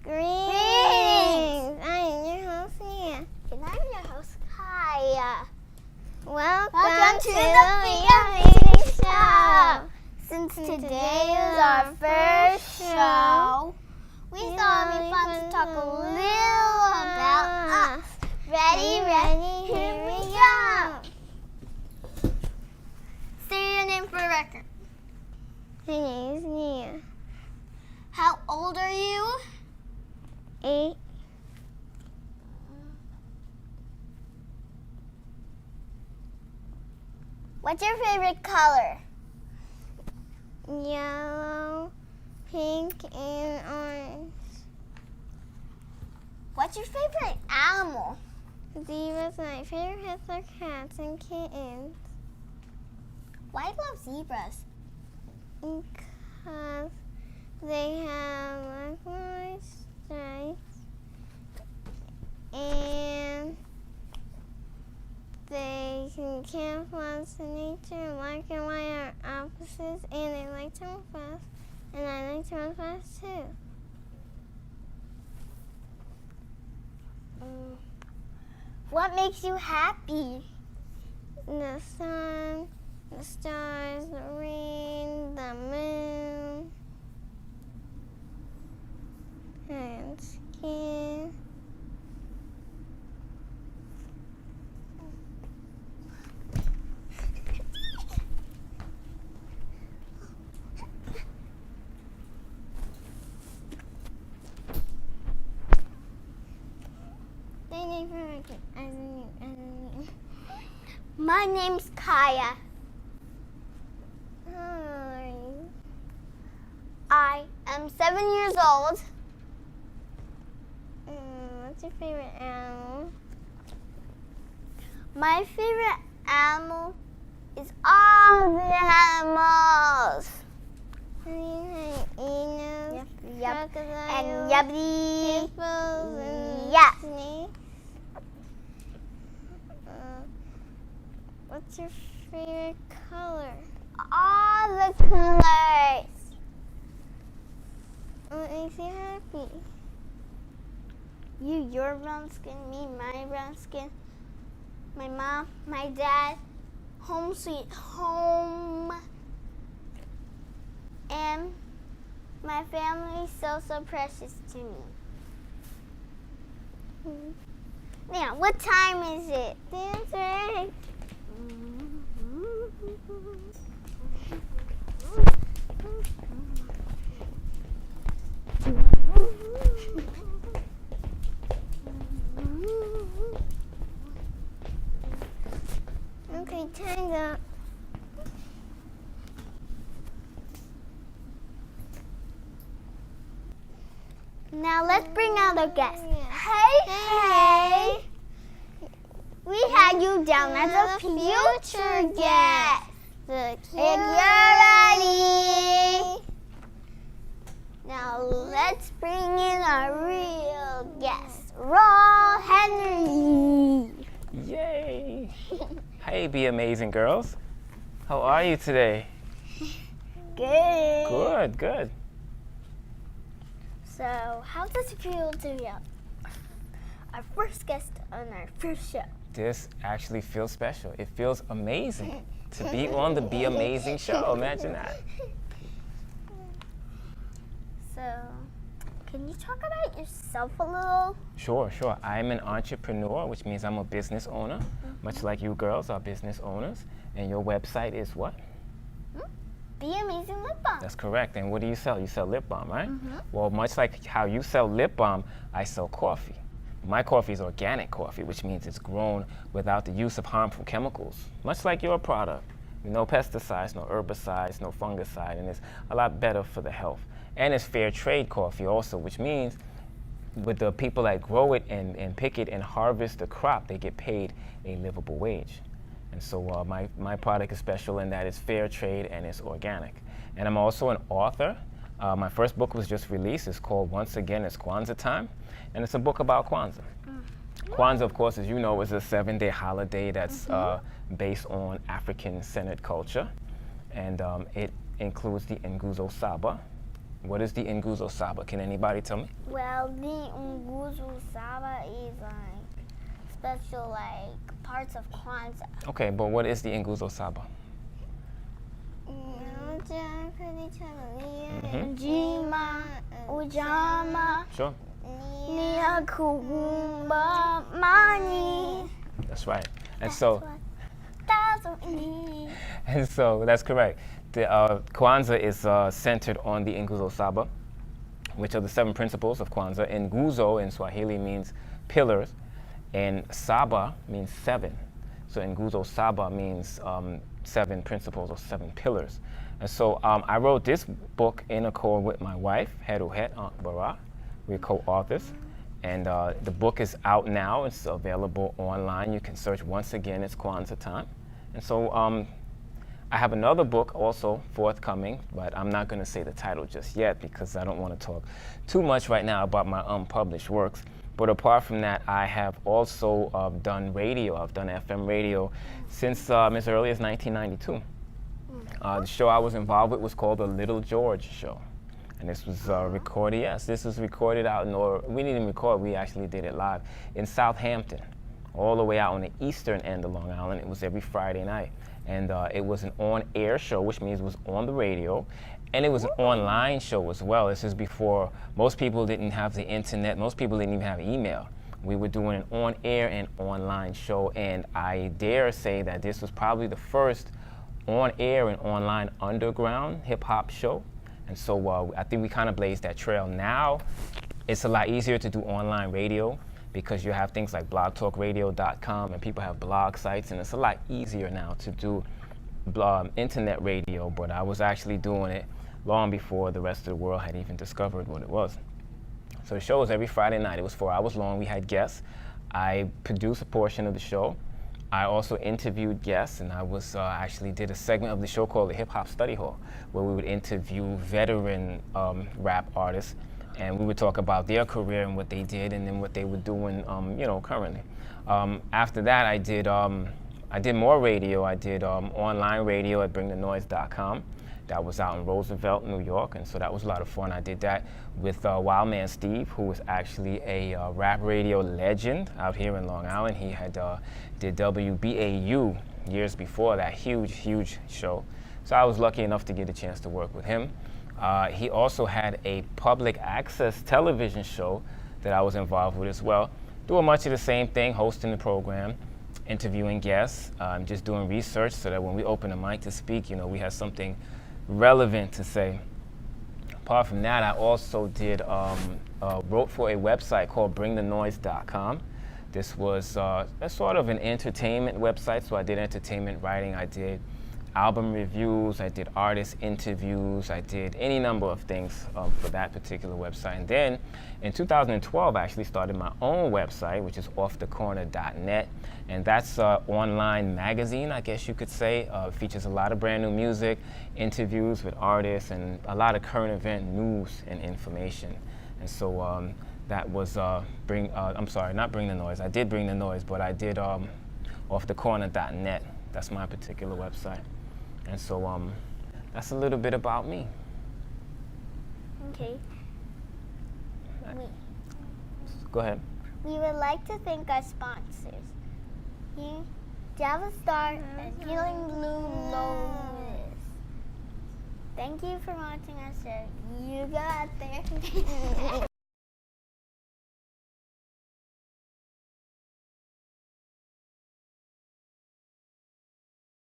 Greetings! I'm your host, Nia. And I'm your host, Kaya. Welcome to the Meeting Show! Since today is our first show, we thought it'd be fun to talk a little about us. Ready? Here we go! Say your name for the record. My name is Nia. How old are you? 8. What's your favorite color? Yellow, pink, and orange. What's your favorite animal? Zebras. My favorite pets are cats and kittens Why do you love zebras? because they have black stripes and they can camouflage in nature. Black and white are opposites, and they like to run fast, and I like to run fast too. What makes you happy? The sun, the stars, the rain, the moon, and skin. My name's Kaya. Hi. I am 7 years old. What's your favorite animal? My favorite animal is all the animals. Hyenas, crocodiles, And yubbity. hippos, and Yeah. snakes. What's your favorite color? All the colors. What makes you happy? You, your brown skin, me, my brown skin. My mom, my dad, home sweet home. And my family is so precious to me. Now, what time is it? Dance right. Okay, time's up. Now let's bring out our guest. Yeah. Hey. We had you down as a future guest. If you're ready. Now let's bring in our real guest, Raw Henry. Yay! Hey, Be Amazing Girls. How are you today? Good. Good. So, how does it feel to be our first guest on our first show? This actually feels special. It feels amazing to be on the Be Amazing show. Imagine that. So, can you talk about yourself a little? Sure. I'm an entrepreneur, which means I'm a business owner, much like you girls are business owners. And your website is what? Be Amazing Lip Balm. That's correct. And what do you sell? You sell lip balm, right? Well, much like how you sell lip balm, I sell coffee. My coffee is organic coffee, which means it's grown without the use of harmful chemicals, much like your product. No pesticides, no herbicides, no fungicide, and it's a lot better for the health. And it's fair trade coffee also, which means with the people that grow it and pick it and harvest the crop, they get paid a livable wage. And so my product is special in that it's fair trade and it's organic. And I'm also an author. My first book was just released. It's called Once Again It's Kwanzaa Time, and it's a book about Kwanzaa. Kwanzaa, of course, as you know, is a 7-day holiday that's based on African-centered culture, and it includes the Nguzo Saba, What is the Nguzo Saba? Can anybody tell me? Well, the Nguzo Saba is like special like parts of Kwanzaa. Okay, but what is the Nguzo Saba? Jima, Ujama, Sure. Nia Kuumba Mani. That's right. And so, That's what we need. and so that's correct. The Kwanzaa is centered on the Nguzo Saba, which are the 7 principles of Kwanzaa. And Nguzo in Swahili means pillars, and Saba means 7. So Nguzo Saba means 7 principles or 7 pillars. And so I wrote this book in accord with my wife, Heruhet Aunt Bara. We're co-authors. And the book is out now. It's available online. You can search once again. It's Kwanzaa time. And so I have another book also forthcoming, but I'm not going to say the title just yet because I don't want to talk too much right now about my unpublished works. But apart from that, I have also done radio. I've done FM radio since as early as 1992. The show I was involved with was called The Little George Show. And this was recorded, yes, this was recorded out we didn't even record, we actually did it live in Southampton, all the way out on the eastern end of Long Island. It was every Friday night. And it was an on-air show, which means it was on the radio. And it was an online show as well. This is before most people didn't have the internet. Most people didn't even have email. We were doing an on-air and online show. And I dare say that this was probably the first on-air and online underground hip-hop show. And so I think we kind of blazed that trail. Now, it's a lot easier to do online radio because you have things like blogtalkradio.com and people have blog sites, and it's a lot easier now to do internet radio, but I was actually doing it long before the rest of the world had even discovered what it was. So the show was every Friday night. It was 4 hours long. We had guests. I produced a portion of the show. I also interviewed guests, and I was actually did a segment of the show called the Hip Hop Study Hall, where we would interview veteran rap artists, and we would talk about their career and what they did, and then what they were doing, currently. After that, I did more radio. I did online radio at BringTheNoise.com. That was out in Roosevelt, New York, and so that was a lot of fun. I did that with Wildman Steve, who was actually a rap radio legend out here in Long Island. He had did WBAU years before that, huge show. So I was lucky enough to get a chance to work with him. He also had a public access television show that I was involved with as well, doing much of the same thing, hosting the program, interviewing guests, just doing research so that when we open the mic to speak, we have something relevant to say. Apart from that, I also did wrote for a website called BringTheNoise.com. This was a sort of an entertainment website, so I did entertainment writing, I did album reviews, I did artist interviews, I did any number of things for that particular website. And then in 2012, I actually started my own website, which is offthecorner.net. And that's an online magazine, I guess you could say. It features a lot of brand new music, interviews with artists, and a lot of current event news and information. And so that was not Bring the Noise. I did Bring the Noise, but I did offthecorner.net. That's my particular website. And so that's a little bit about me. Okay. Go ahead. We would like to thank our sponsors. Java Star and Healing Blue Lotus. Thank you for watching our show. You got there.